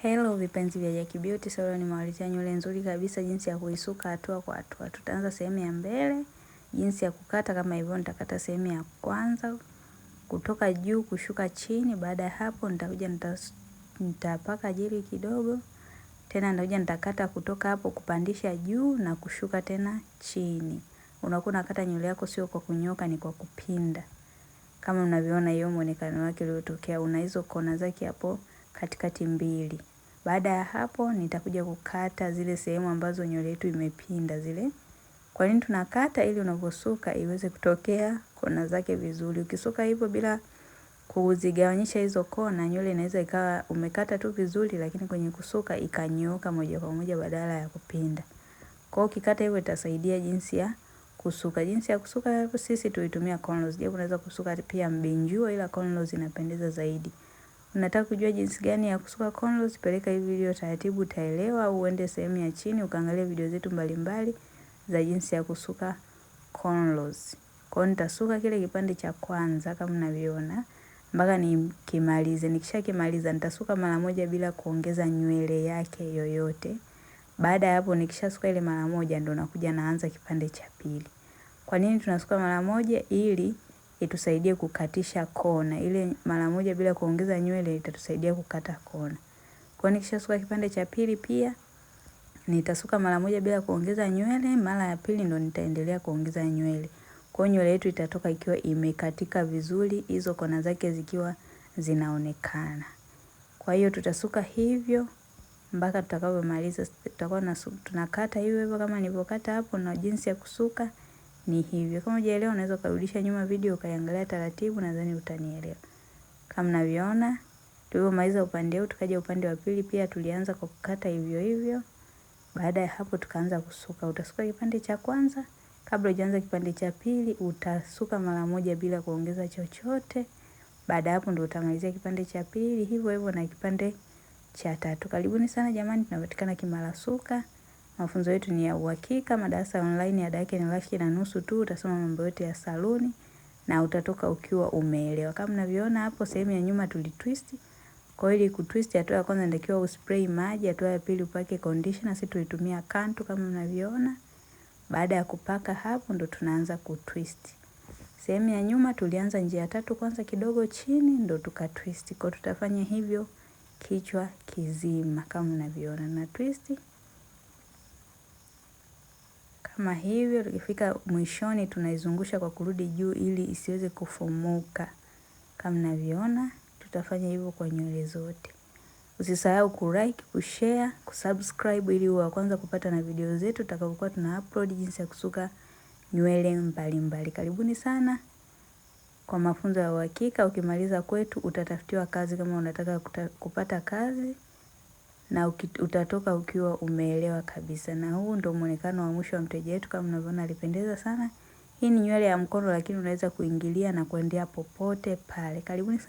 Hello vipenzi vya Jackie Beauty, sasa nimewaletea nywele nzuri kabisa jinsi ya kuisuka hatua kwa hatua. Tutaanza sehemu ya mbele, jinsi ya kukata kama hivyo. Nitakata sehemu ya kwanza kutoka juu kushuka chini. Baada ya hapo nitakuja nitapaka jeli kidogo. Tena nitakuja nitakata kutoka hapo kupandisha juu na kushuka tena chini. Unakuwa unakata nywele yako sio kwa kunyoka, ni kwa kupinda. Kama unavyoona hiyo muonekano wake uliotokea, una hizo kona zake hapo katikati mbili. Baada ya hapo nitakuja kukata zile sehemu ambazo nywele yetu imepinda zile. Kwa nini tunakata? Ili unaposuka iweze kutokea kona zake vizuri. Ukisuka hivyo bila kuzigawanyisha hizo kona, nywele inaweza ikawa umekata tu vizuri lakini kwenye kusuka ikanyooka moja kwa moja badala ya kupinda. Kwa hiyo ukikata hivyo itasaidia jinsi ya kusuka. Jinsi ya kusuka hapo sisi tuitumia cornrows. Je, unaweza kusuka pia mbinjua, ila cornrows inapendeza zaidi. Unataka kujua jinsi gani ya kusuka cornrows? Peleka hii video taratibu utaelewa, au uende sehemu ya chini ukaangalia video zetu mbalimbali za jinsi ya kusuka cornrows. Kwa hiyo nitasuka kile kipande cha kwanza kama mnavyoona mpaka nikimalize. Nikishakimaliza nitasuka mara moja bila kuongeza nywele yake yoyote. Baada ya hapo nikishasuka ile mara moja ndo nakuja naanza kipande cha pili. Kwa nini tunasuka mara moja? Ili itusaidie kukatisha kona. Ile mara moja bila kuongeza nywele itatusaidia kukata kona. Kwa nikishasuka kipande cha pili pia nitasuka mara moja bila kuongeza nywele, mara ya pili ndo nitaendelea kuongeza nywele. Kwa hiyo nywele yetu itatoka ikiwa imekatika vizuri, hizo kona zake zikiwa zinaonekana. Kwa hiyo tutasuka hivyo mpaka tutakapomaliza. Tutakuwa tunakata hivyo kama nilivyokata hapo, na jinsi ya kusuka ni hivyo. Kama hujaelewa unaweza kurudisha nyuma video ukaiangalia taratibu, nadhani utanielewa. Kama mnavyoona tulipomaliza upande huu tukaja upande wa pili pia tulianza kwa kukata hivyo hivyo. Baada ya hapo tukaanza kusuka. Utasuka kipande cha kwanza, kabla hujaanza kipande cha pili utasuka mara moja bila kuongeza chochote. Baada hapo ndio utamalizia kipande cha pili hivyo hivyo na kipande cha tatu. Karibuni sana jamani, tunapatikana Kimara Suka. Mafunzo yetu ni ya uhakika, madarasa online ada yake ni Rm1,500 tu. Utasoma mambo yote ya saluni na utatoka ukiwa umeelewa. Kama mnavyoona hapo sehemu ya nyuma tulitwist. Kwa hiyo ili kutwist, hatua ya kwanza inatakiwa uspray maji, hatua ya pili upake conditioner, sisi tulitumia Kantu kama mnavyoona. Baada ya kupaka hapo ndo tunaanza kutwist. Sehemu ya nyuma tulianza njia tatu kwanza kidogo chini ndo tukatwist. Kwa tutafanya hivyo kichwa kizima kama mnavyoona na twist. Kama hivyo tukifika mwishoni tunaizungusha kwa kurudi juu ili isiweze kufumuka. Kama mnavyoona tutafanya hivyo kwa nywele zote. Usisahau kulike, kushare, kusubscribe ili uwe wa kwanza kupata na video zetu tutakapokuwa tuna upload jinsi ya kusuka nywele mbalimbali. Karibuni sana kwa mafunzo ya uhakika. Ukimaliza kwetu utatafutiwa kazi kama unataka kupata kazi, na utatoka ukiwa umeelewa kabisa. Na huu ndio muonekano wa mwisho wa mteja wetu. Kama mnavyoona alipendeza sana. Hii ni nywele ya mkono lakini unaweza kuingilia na kuendea popote pale. Karibuni sana.